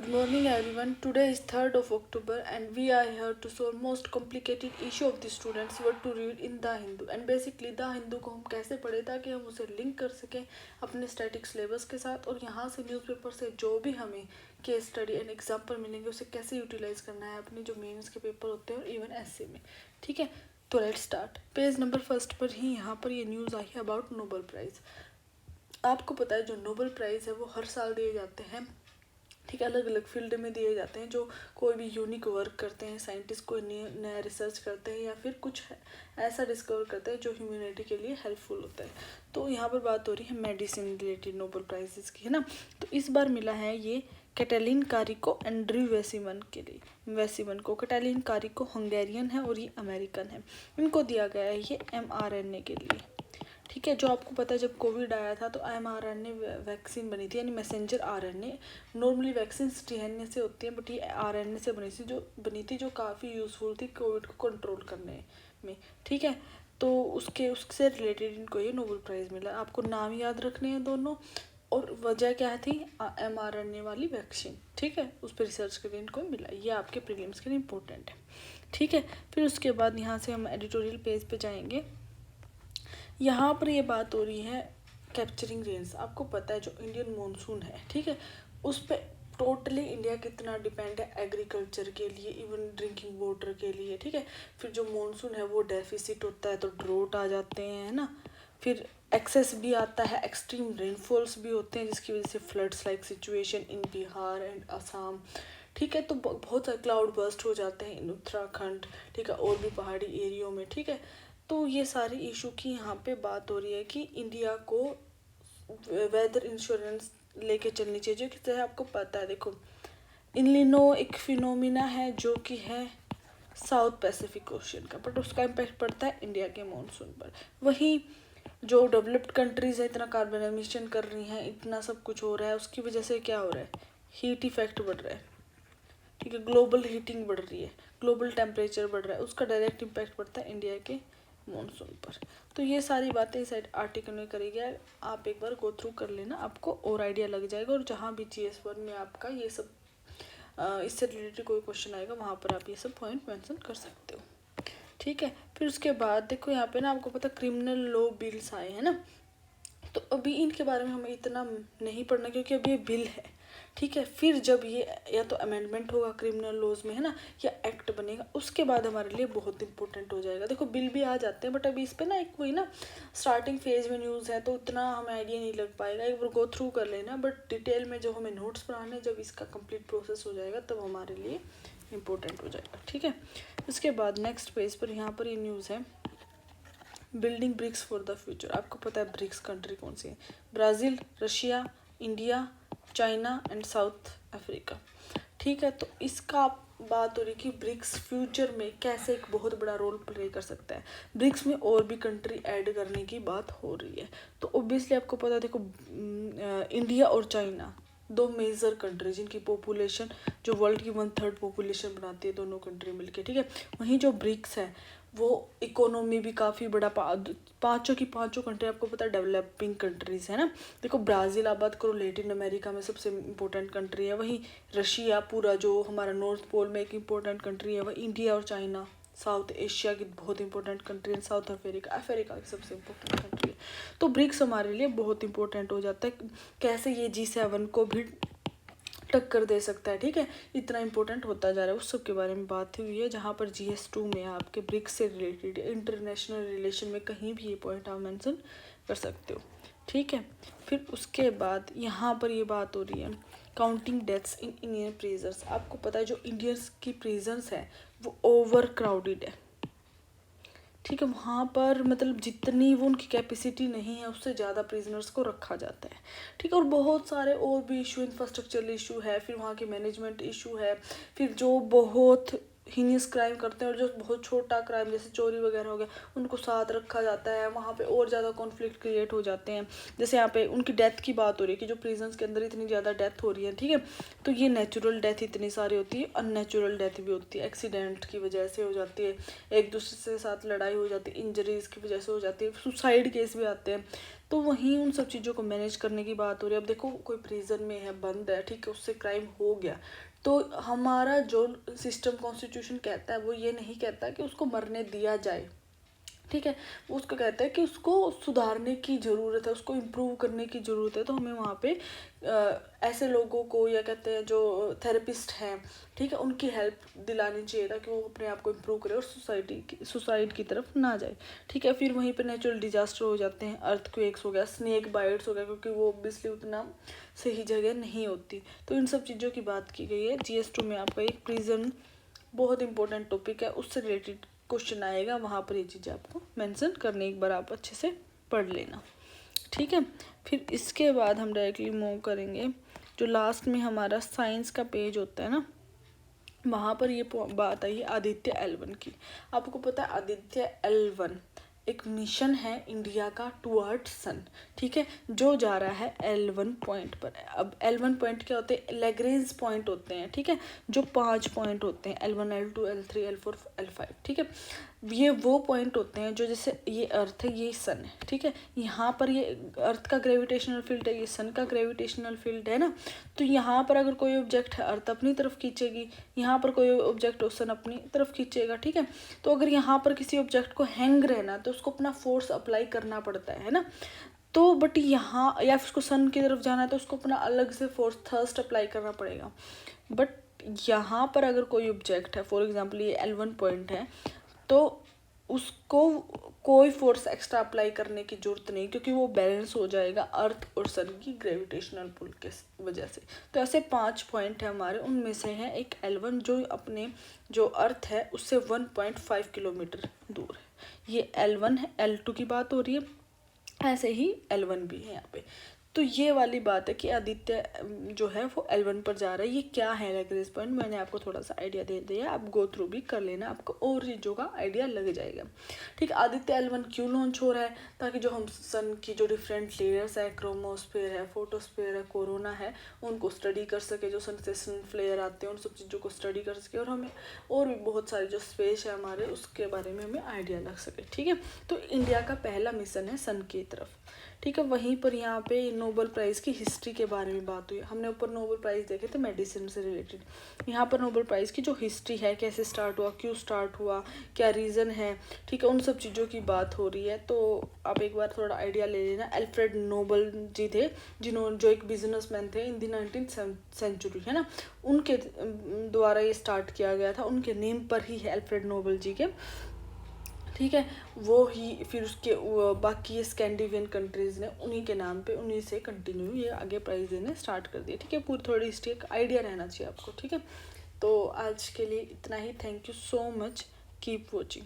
morning everyone. Today is 3rd of October and we are here to solve most complicated issue of the students what to read in The Hindu. And basically The Hindu को हम कैसे पढ़े ताकि हम उसे link कर सकें अपने स्टैटिक सिलेबस के साथ, और यहाँ से न्यूज़पेपर से जो भी हमें केस स्टडी एंड एग्जाम्पल मिलेंगे उसे कैसे यूटिलाइज करना है अपने जो मेंस के पेपर होते हैं और इवन एसए में। ठीक है, तो let's start. Page number first पर ही यहाँ पर ये न्यूज़ आई है अबाउट नोबेल प्राइज़। आपको पता है जो नोबेल प्राइज़ है वो हर साल दिए जाते हैं, ठीक है, अलग अलग फील्ड में दिए जाते हैं। जो कोई भी यूनिक वर्क करते हैं, साइंटिस्ट कोई नया रिसर्च करते हैं या फिर कुछ ऐसा डिस्कवर करते हैं जो ह्यूमैनिटी के लिए हेल्पफुल होता है। तो यहाँ पर बात हो रही है मेडिसिन रिलेटेड नोबेल प्राइजेस की, है ना। तो इस बार मिला है ये कैटलिन कारिको एंड ड्रू वेसिमन के लिए। वेसिमन को, कैटलिन कारिको हंगेरियन है और ये अमेरिकन है। इनको दिया गया है ये mRNA के लिए। ठीक है, जो आपको पता है जब कोविड आया था तो mRNA वैक्सीन बनी थी, यानी messenger RNA. Normally vaccine DNA से होती हैं बट ये आरएनए से बनी थी जो काफ़ी यूज़फुल थी कोविड को कंट्रोल करने में। ठीक है, तो उससे रिलेटेड इनको ये नोबेल प्राइज़ मिला। आपको नाम याद रखने हैं दोनों, और वजह क्या थी, mRNA वाली वैक्सीन। ठीक है, उस पर रिसर्च करके इनको मिला। ये आपके प्रीलिम्स के लिए इम्पोर्टेंट है। ठीक है, फिर उसके बाद यहाँ से हम एडिटोरियल पेज पे जाएंगे। यहाँ पर ये बात हो रही है कैप्चरिंग रेन्स। आपको पता है जो इंडियन मॉनसून है, ठीक है, उस पर टोटली इंडिया कितना डिपेंड है एग्रीकल्चर के लिए, इवन ड्रिंकिंग वाटर के लिए। ठीक है, फिर जो मॉनसून है वो डेफिसिट होता है तो ड्रोट आ जाते हैं, है ना। फिर एक्सेस भी आता है, एक्सट्रीम रेनफॉल्स भी होते हैं जिसकी वजह से floods like situation in Bihar and Assam. ठीक है, तो बहुत सारे क्लाउड बर्स्ट हो जाते हैं इन उत्तराखंड, ठीक है, और भी पहाड़ी एरियो में। ठीक है, तो ये सारी इशू की यहाँ पे बात हो रही है कि इंडिया को वेदर इंश्योरेंस लेके चलनी चाहिए। जो कि आपको पता है, देखो इलिनो एक फिनोमिना है जो कि है साउथ पैसिफिक ओशियन का, बट उसका इम्पैक्ट पड़ता है इंडिया के मॉनसून पर। वहीं जो डेवलप्ड कंट्रीज़ है इतना कार्बन एमिशन कर रही हैं, इतना सब कुछ हो रहा है, उसकी वजह से क्या हो रहा है, हीट इफेक्ट बढ़ रहा है। ठीक है, ग्लोबल हीटिंग बढ़ रही है, ग्लोबल टेम्परेचर बढ़ रहा है, उसका डायरेक्ट इम्पैक्ट पड़ता है इंडिया के मॉनसून पर। तो ये सारी बातें इस आर्टिकल में करी गया है, आप एक बार गो थ्रू कर लेना, आपको और आइडिया लग जाएगा। और जहाँ भी GS1 में आपका ये सब इससे रिलेटेड कोई क्वेश्चन आएगा वहाँ पर आप ये सब पॉइंट मेंशन कर सकते हो। ठीक है, फिर उसके बाद देखो यहाँ पे ना आपको पता क्रिमिनल लॉ बिल्स आए हैं ना, तो अभी इनके बारे में हमें इतना नहीं पढ़ना क्योंकि अभी ये बिल है। ठीक है, फिर जब ये या तो अमेंडमेंट होगा क्रिमिनल लॉज में, है ना, या एक्ट बनेगा, उसके बाद हमारे लिए बहुत इंपॉर्टेंट हो जाएगा। देखो बिल भी आ जाते हैं बट अभी इस पर ना एक वही ना स्टार्टिंग फेज में न्यूज़ है तो उतना हमें आइडिया नहीं लग पाएगा। एक बार गो थ्रू कर लेना, बट डिटेल में जब हमें नोट्स बनाने, जब इसका कंप्लीट प्रोसेस हो जाएगा तब हमारे लिए इम्पोर्टेंट हो जाएगा। ठीक है, उसके बाद नेक्स्ट पेज पर यहाँ पर ये न्यूज़ है building BRICS for the future. आपको पता है ब्रिक्स कंट्री कौन सी है, Brazil, Russia, India, China and South Africa. ठीक है, तो इसका बात हो रही है कि ब्रिक्स फ्यूचर में कैसे एक बहुत बड़ा रोल प्ले कर सकता है। ब्रिक्स में और भी कंट्री ऐड करने की बात हो रही है, तो ओब्वियसली आपको पता है, देखो इंडिया और चाइना दो मेजर कंट्री जिनकी पॉपुलेशन जो वर्ल्ड की 1/3 पॉपुलेशन बनाती है दोनों कंट्री मिलके। ठीक है, वहीं जो ब्रिक्स है वो इकोनॉमी भी काफ़ी बड़ा, पाँचों की पाँचों कंट्री आपको पता है डेवलपिंग कंट्रीज़ है ना। देखो ब्राज़ील आप बात करो लैटिन अमेरिका में सबसे इम्पोर्टेंट कंट्री है, वहीं रशिया पूरा जो हमारा नॉर्थ पोल में एक इम्पोर्टेंट कंट्री है, वही इंडिया और चाइना साउथ एशिया की बहुत इंपॉर्टेंट कंट्री है, साउथ अफ्रीका की सबसे इम्पोर्टेंट कंट्री है। तो ब्रिक्स हमारे लिए बहुत इंपॉर्टेंट हो जाता है, कैसे ये G7 को भी टक्कर दे सकता है। ठीक है, इतना इंपॉर्टेंट होता जा रहा है, उस सब के बारे में बात हुई है। जहाँ पर GS2 में आपके ब्रिक्स से रिलेटेड इंटरनेशनल रिलेशन में कहीं भी ये पॉइंट आप मेंशन कर सकते हो। ठीक है, फिर उसके बाद यहाँ पर ये बात हो रही है counting deaths in Indian prisons. आपको पता है जो इंडियंस की प्रिजन्स है वो ओवर क्राउडेड है। ठीक है, वहाँ पर मतलब जितनी वो उनकी कैपेसिटी नहीं है उससे ज़्यादा प्रिजनर्स को रखा जाता है। ठीक है, और बहुत सारे और भी इशू, इंफ्रास्ट्रक्चरल इशू है, फिर वहाँ के मैनेजमेंट इशू है, फिर जो बहुत हीनियस क्राइम करते हैं और जो बहुत छोटा क्राइम जैसे चोरी वगैरह हो गया उनको साथ रखा जाता है, वहाँ पे और ज़्यादा कॉन्फ्लिक्ट क्रिएट हो जाते हैं। जैसे यहाँ पे उनकी डेथ की बात हो रही है कि जो प्रिजन्स के अंदर इतनी ज़्यादा डेथ हो रही है, ठीक है, तो ये नेचुरल डेथ इतनी सारी होती है, अननेचुरल डेथ भी होती है, एक्सीडेंट की वजह से हो जाती है, एक दूसरे के साथ लड़ाई हो जाती है, इंजरीज की वजह से हो जाती है, सुसाइड केस भी आते हैं। तो वहीं उन सब चीज़ों को मैनेज करने की बात हो रही है। अब देखो कोई प्रिजन में है, बंद है, ठीक है, उससे क्राइम हो गया, तो हमारा जो सिस्टम कॉन्स्टिट्यूशन कहता है वो ये नहीं कहता कि उसको मरने दिया जाए, ठीक है, वो उसको कहता है कि उसको सुधारने की ज़रूरत है, उसको इम्प्रूव करने की ज़रूरत है। तो हमें वहाँ पे ऐसे लोगों को, या कहते हैं जो थेरेपिस्ट हैं, ठीक है, उनकी हेल्प दिलानी चाहिए ताकि वो अपने आप को इम्प्रूव करे और सुसाइड की तरफ ना जाए, ठीक है। फिर वहीं पे नेचुरल डिजास्टर हो जाते हैं, अर्थक्वेक्स हो गया, स्नेक बाइट्स हो गया, क्योंकि वो ऑब्वियसली उतना सही जगह नहीं होती। तो इन सब चीज़ों की बात की गई है। GS2 में आपका एक प्रिजन बहुत इंपॉर्टेंट टॉपिक है, उससे रिलेटेड क्वेश्चन आएगा, वहाँ पर ये चीज़ें आपको मेंशन करने, एक बार आप अच्छे से पढ़ लेना, ठीक है। फिर इसके बाद हम डायरेक्टली मूव करेंगे, जो लास्ट में हमारा साइंस का पेज होता है ना, वहाँ पर ये बात आई है आदित्य L1 की। आपको पता है आदित्य L1 एक मिशन है इंडिया का टुवर्ड्स सन, ठीक है, जो जा रहा है L1 पॉइंट पर। अब L1 पॉइंट क्या होते हैं? लैग्रेंज पॉइंट होते हैं, ठीक है, जो 5 पॉइंट होते हैं, L1 L2 L3 L4 L5, ठीक है। ये वो पॉइंट होते हैं जो, जैसे ये अर्थ है, ये सन है, ठीक है, यहाँ पर ये अर्थ का ग्रेविटेशनल फील्ड है, ये सन का ग्रेविटेशनल फील्ड है ना, तो यहाँ पर अगर कोई ऑब्जेक्ट है अर्थ अपनी तरफ खींचेगी, यहाँ पर कोई ऑब्जेक्ट हो सन अपनी तरफ खींचेगा, ठीक है। तो अगर यहाँ पर किसी ऑब्जेक्ट को हैंग रहना तो उसको अपना फोर्स अप्लाई करना पड़ता है ना, तो बट यहाँ, या फिर उसको सन की तरफ जाना है तो उसको अपना अलग से फोर्स थर्स्ट अप्लाई करना पड़ेगा। बट यहाँ पर अगर कोई ऑब्जेक्ट है, फॉर एग्जांपल ये L1 पॉइंट है, तो उसको कोई फोर्स एक्स्ट्रा अप्लाई करने की ज़रूरत नहीं, क्योंकि वो बैलेंस हो जाएगा अर्थ और सन की ग्रेविटेशनल पुल के वजह से। तो ऐसे 5 पॉइंट है हमारे, उनमें से है एक L1 जो अपने जो अर्थ है उससे 1.5 किलोमीटर दूर है। ये L1 है, L2 की बात हो रही है, ऐसे ही L1 भी है यहाँ पे। तो ये वाली बात है कि आदित्य जो है वो L1 पर जा रहा है। ये क्या है लैग्रेंज पॉइंट, मैंने आपको थोड़ा सा आइडिया दे दिया, आप गो थ्रू भी कर लेना, आपको और चीज़ों का आइडिया लग जाएगा, ठीक है। आदित्य L1 क्यों लॉन्च हो रहा है? ताकि जो हम सन की जो डिफरेंट लेयर्स है, क्रोमोस्फेयर है, फोटोस्फेयर है, कोरोना है, उनको स्टडी कर सके, जो सेंसेशनल फ्लेयर आते हैं उन सब चीज़ों को स्टडी कर सके, और हमें और भी बहुत सारे जो स्पेस है हमारे उसके बारे में हमें आइडिया लग सके, ठीक है। तो इंडिया का पहला मिशन है सन की तरफ, ठीक है। वहीं पर यहाँ पे नोबेल प्राइज़ की हिस्ट्री के बारे में बात हुई। हमने ऊपर नोबेल प्राइज़ देखे थे मेडिसिन से रिलेटेड, यहाँ पर नोबेल प्राइज़ की जो हिस्ट्री है, कैसे स्टार्ट हुआ, क्यों स्टार्ट हुआ, क्या रीज़न है, ठीक है, उन सब चीज़ों की बात हो रही है। तो आप एक बार थोड़ा आइडिया ले लेना। अल्फ्रेड नोबल जी थे, जिन्होंने, जो एक बिजनेसमैन थे इन दी 19th सेंचुरी, है ना, उनके द्वारा ये स्टार्ट किया गया था, उनके नेम पर ही है अल्फ्रेड नोबल जी के, ठीक है। वो ही फिर उसके बाकी ये स्कैंडिनेवियन कंट्रीज़ ने उन्हीं के नाम पे, उन्हीं से कंटिन्यू ये आगे प्राइज़ देने स्टार्ट कर दिए, ठीक है। पूरी थोड़ी हिस्ट्री का आइडिया रहना चाहिए आपको, ठीक है। तो आज के लिए इतना ही। Thank you so much, keep watching.